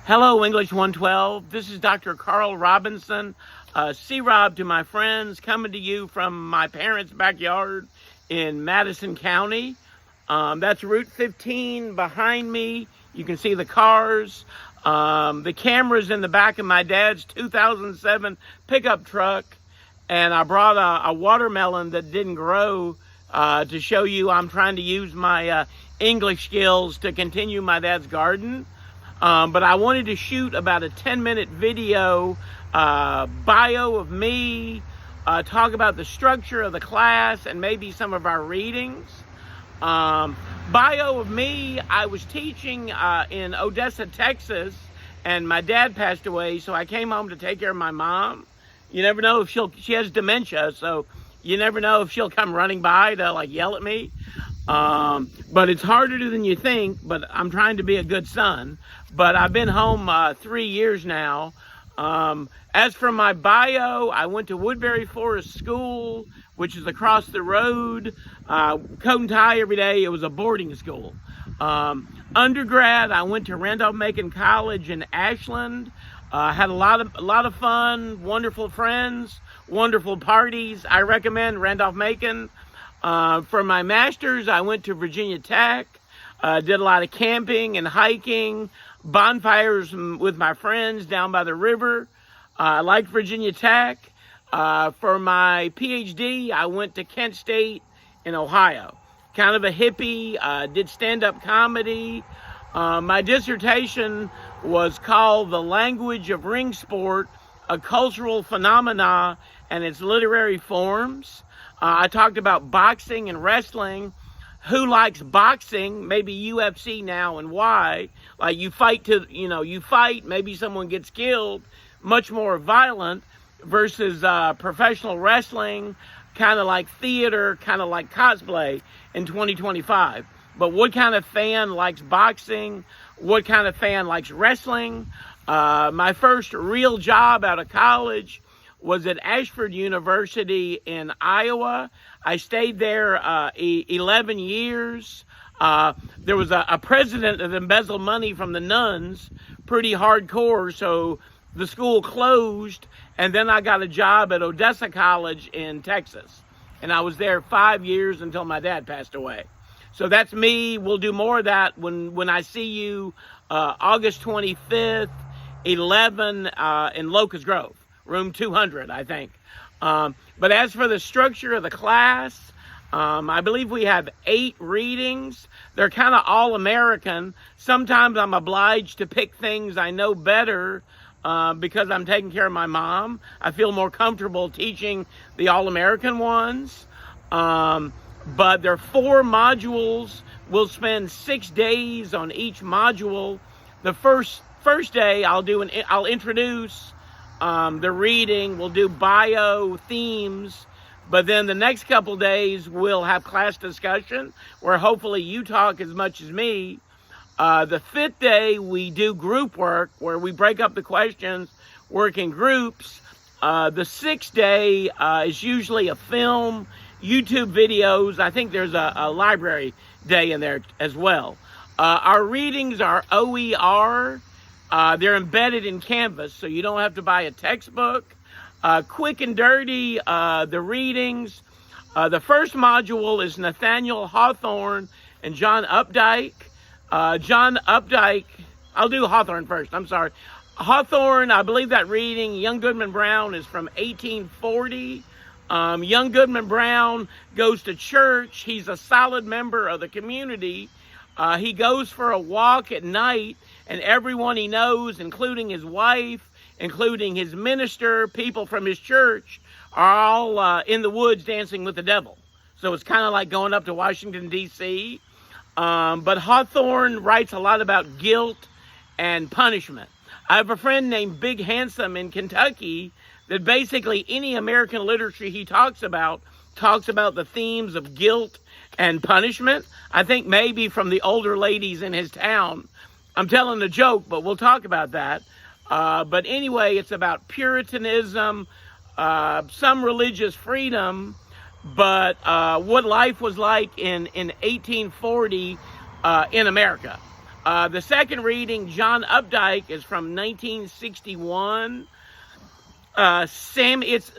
Hello, English 112. This is Dr. Carl Robinson, C-Rob to my friends, coming to you from my parents' backyard in Madison County. That's Route 15 behind me. You can see the cars. The camera's in the back of my dad's 2007 pickup truck, and I brought a watermelon that didn't grow to show you I'm trying to use my English skills to continue my dad's garden. But I wanted to shoot about a 10-minute video, bio of me, talk about the structure of the class and maybe some of our readings. Bio of me, I was teaching in Odessa, Texas, and my dad passed away, so I came home to take care of my mom. You never know if she has dementia, so you never know if she'll come running by to like yell at me. But it's harder than you think, but I'm trying to be a good son. But I've been home 3 years now. As for my bio, I went to Woodbury Forest School, which is across the road. Coat and tie every day. It was a boarding school. Undergrad, I went to Randolph-Macon College in Ashland. Had a lot of fun, wonderful friends, wonderful parties. I recommend Randolph-Macon. For my master's, I went to Virginia Tech, did a lot of camping and hiking, bonfires with my friends down by the river. I liked Virginia Tech. For my PhD, I went to Kent State in Ohio. Kind of a hippie, did stand-up comedy. My dissertation was called The Language of Ring Sport, a Cultural Phenomena and Its Literary Forms. I talked about boxing and wrestling. Who likes boxing? Maybe UFC now, and why? Like you fight, maybe someone gets killed, much more violent, versus professional wrestling, kind of like theater, kind of like cosplay in 2025. But what kind of fan likes boxing? What kind of fan likes wrestling? My first real job out of college was at Ashford University in Iowa. I stayed there 11 years. There was a president that embezzled money from the nuns, pretty hardcore, so the school closed, and then I got a job at Odessa College in Texas. And I was there 5 years until my dad passed away. So that's me. We'll do more of that when I see you August 25th, 11 in Locust Grove. Room 200, I think. But as for the structure of the class, I believe we have 8 readings. They're kind of all American. Sometimes I'm obliged to pick things I know better because I'm taking care of my mom. I feel more comfortable teaching the all-American ones. But there are 4 modules. We'll spend 6 days on each module. The first day I'll introduce the reading, we'll do bio themes, but then the next couple days we'll have class discussion where hopefully you talk as much as me. The 5th day we do group work where we break up the questions, work in groups. The 6th day is usually a film, YouTube videos. I think there's a library day in there as well. Our readings are OER. They're embedded in Canvas, so you don't have to buy a textbook. Quick and dirty, the readings. The first module is Nathaniel Hawthorne and John Updike. John Updike, I'll do Hawthorne first, I'm sorry. Hawthorne, I believe that reading, Young Goodman Brown, is from 1840. Young Goodman Brown goes to church. He's a solid member of the community. He goes for a walk at night, and everyone he knows, including his wife, including his minister, people from his church, are all in the woods dancing with the devil. So it's kind of like going up to Washington, D.C. But Hawthorne writes a lot about guilt and punishment. I have a friend named Big Handsome in Kentucky that basically any American literature he talks about the themes of guilt and punishment. I think maybe from the older ladies in his town. I'm telling a joke, but we'll talk about that. But anyway, it's about Puritanism, some religious freedom, but what life was like in 1840 in America. The second reading, John Updike, is from 1961. Sammy is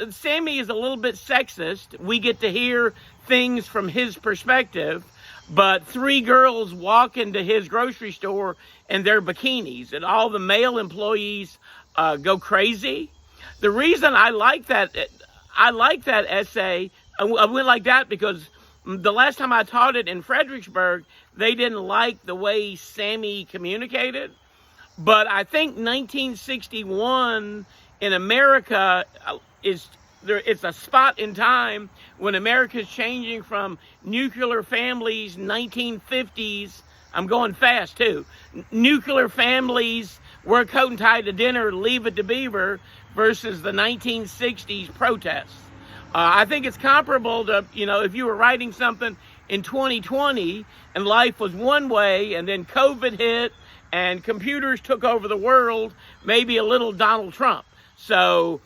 a little bit sexist. We get to hear things from his perspective, but three girls walk into his grocery store in their bikinis, and all the male employees go crazy. The reason I like that essay, I went like that because the last time I taught it in Fredericksburg, they didn't like the way Sammy communicated. But I think 1961 in America it's a spot in time when America's changing from nuclear families, 1950s. I'm going fast too. Nuclear families, wear a coat and tie to dinner, leave it to Beaver, versus the 1960s protests. I think it's comparable to, if you were writing something in 2020 and life was one way and then COVID hit and computers took over the world, maybe a little Donald Trump. So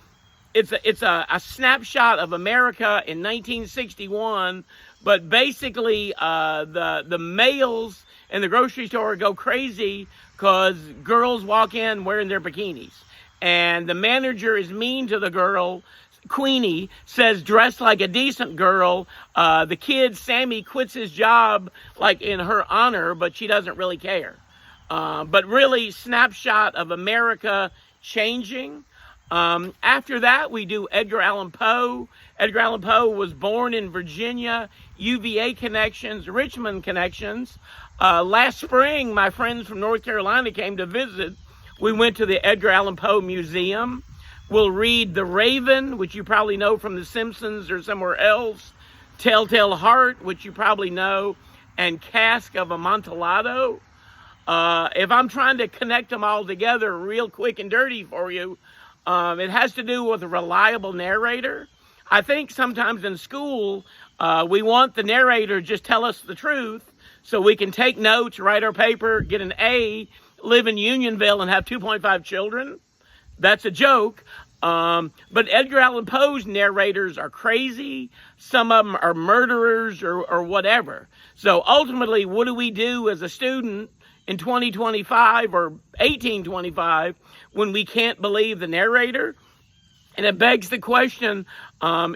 it's a snapshot of America in 1961, but basically the males in the grocery store go crazy because girls walk in wearing their bikinis. And the manager is mean to the girl. Queenie says, dress like a decent girl. The kid, Sammy, quits his job like in her honor, but she doesn't really care. But really, snapshot of America changing. After that, we do Edgar Allan Poe. Edgar Allan Poe was born in Virginia, UVA connections, Richmond connections. Last spring, my friends from North Carolina came to visit. We went to the Edgar Allan Poe Museum. We'll read The Raven, which you probably know from The Simpsons or somewhere else. Telltale Heart, which you probably know. And Cask of Amontillado. If I'm trying to connect them all together real quick and dirty for you, it has to do with a reliable narrator. I think sometimes in school, we want the narrator to just tell us the truth so we can take notes, write our paper, get an A, live in Unionville and have 2.5 children. That's a joke. But Edgar Allan Poe's narrators are crazy. Some of them are murderers or whatever. So ultimately, what do we do as a student in 2025 or 1825 when we can't believe the narrator? And it begs the question,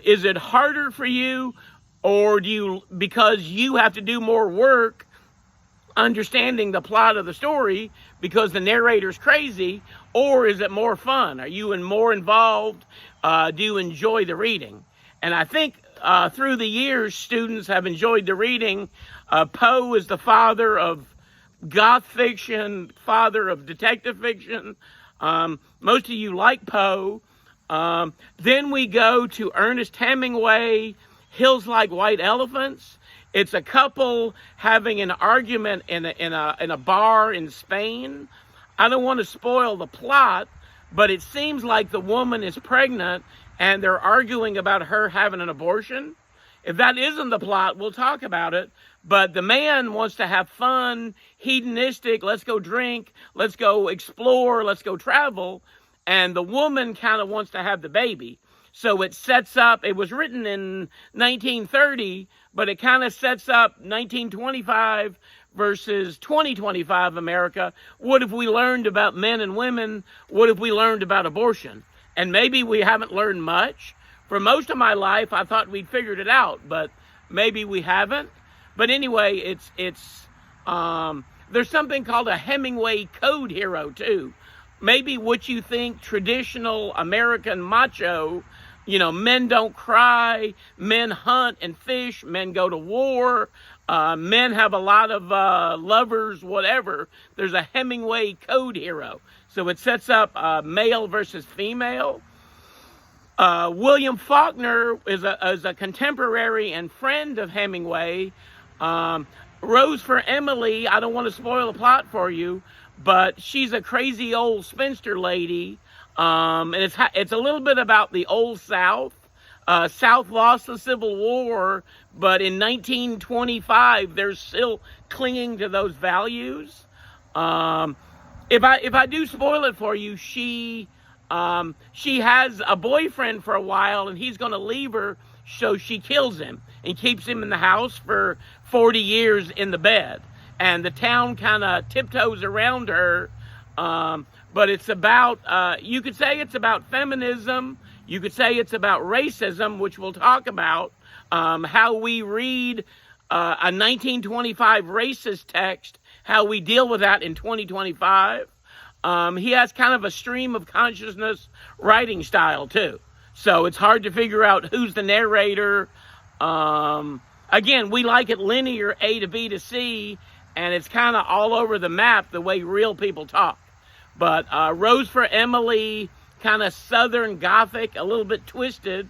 is it harder for you, or do you, because you have to do more work understanding the plot of the story because the narrator's crazy, or is it more fun? Are you more involved? Do you enjoy the reading? And I think through the years, students have enjoyed the reading. Poe is the father of goth fiction, father of detective fiction. Most of you like Poe. Then we go to Ernest Hemingway, Hills Like White Elephants. It's a couple having an argument in a bar in Spain. I don't want to spoil the plot, but it seems like the woman is pregnant and they're arguing about her having an abortion. If that isn't the plot, we'll talk about it. But the man wants to have fun, hedonistic, let's go drink, let's go explore, let's go travel. And the woman kind of wants to have the baby. So it sets up, it was written in 1930, but it kind of sets up 1925 versus 2025 America. What have we learned about men and women? What have we learned about abortion? And maybe we haven't learned much. For most of my life, I thought we'd figured it out, but maybe we haven't. But anyway, there's something called a Hemingway code hero too. Maybe what you think traditional American macho, men don't cry, men hunt and fish, men go to war, men have a lot of lovers, whatever. There's a Hemingway code hero. So it sets up male versus female. William Faulkner is a contemporary and friend of Hemingway. Rose for Emily, I don't want to spoil the plot for you, but she's a crazy old spinster lady. And it's a little bit about the old South. South lost the Civil War, but in 1925, they're still clinging to those values. If I do spoil it for you, she has a boyfriend for a while, and he's going to leave her, so she kills him and keeps him in the house for 40 years in the bed. and the town kind of tiptoes around her. But it's about, you could say it's about feminism. You could say it's about racism, which we'll talk about, how we read a 1925 racist text, how we deal with that in 2025. He has kind of a stream of consciousness writing style, too. So it's hard to figure out who's the narrator. Again, we like it linear, A to B to C, and it's kind of all over the map the way real people talk. But Rose for Emily, kind of Southern Gothic, a little bit twisted.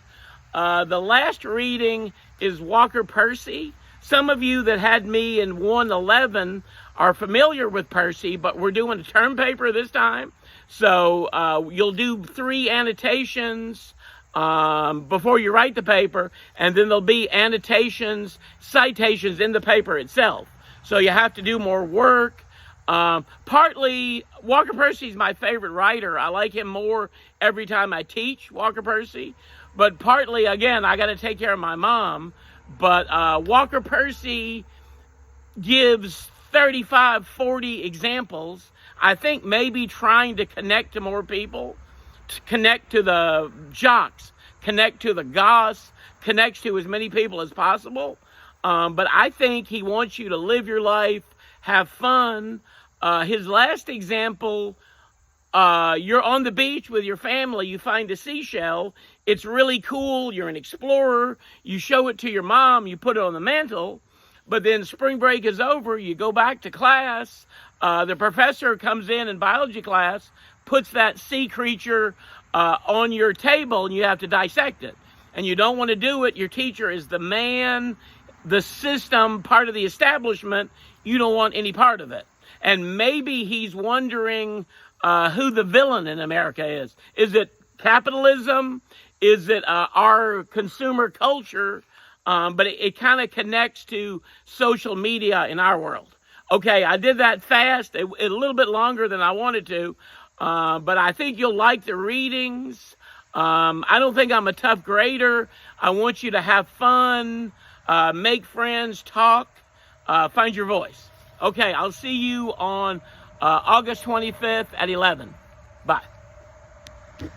The last reading is Walker Percy. Some of you that had me in 111 are familiar with Percy, but we're doing a term paper this time. So you'll do 3 annotations before you write the paper, and then there'll be annotations, citations in the paper itself. So you have to do more work. Partly, Walker Percy is my favorite writer. I like him more every time I teach Walker Percy. But partly, again, I got to take care of my mom. But Walker Percy gives 35, 40 examples. I think maybe trying to connect to more people, to connect to the jocks, connect to the goths, connect to as many people as possible. But I think he wants you to live your life, have fun. His last example, you're on the beach with your family, you find a seashell. It's really cool. You're an explorer. You show it to your mom. You put it on the mantle. But then spring break is over. You go back to class. The professor comes in biology class, puts that sea creature on your table, and you have to dissect it. And you don't want to do it. Your teacher is the man, the system, part of the establishment. You don't want any part of it. And maybe he's wondering who the villain in America is. Is it capitalism? Is it our consumer culture? But it kind of connects to social media in our world. Okay, I did that fast, a little bit longer than I wanted to, but I think you'll like the readings. I don't think I'm a tough grader. I want you to have fun, make friends, talk, find your voice. Okay, I'll see you on August 25th at 11. Bye.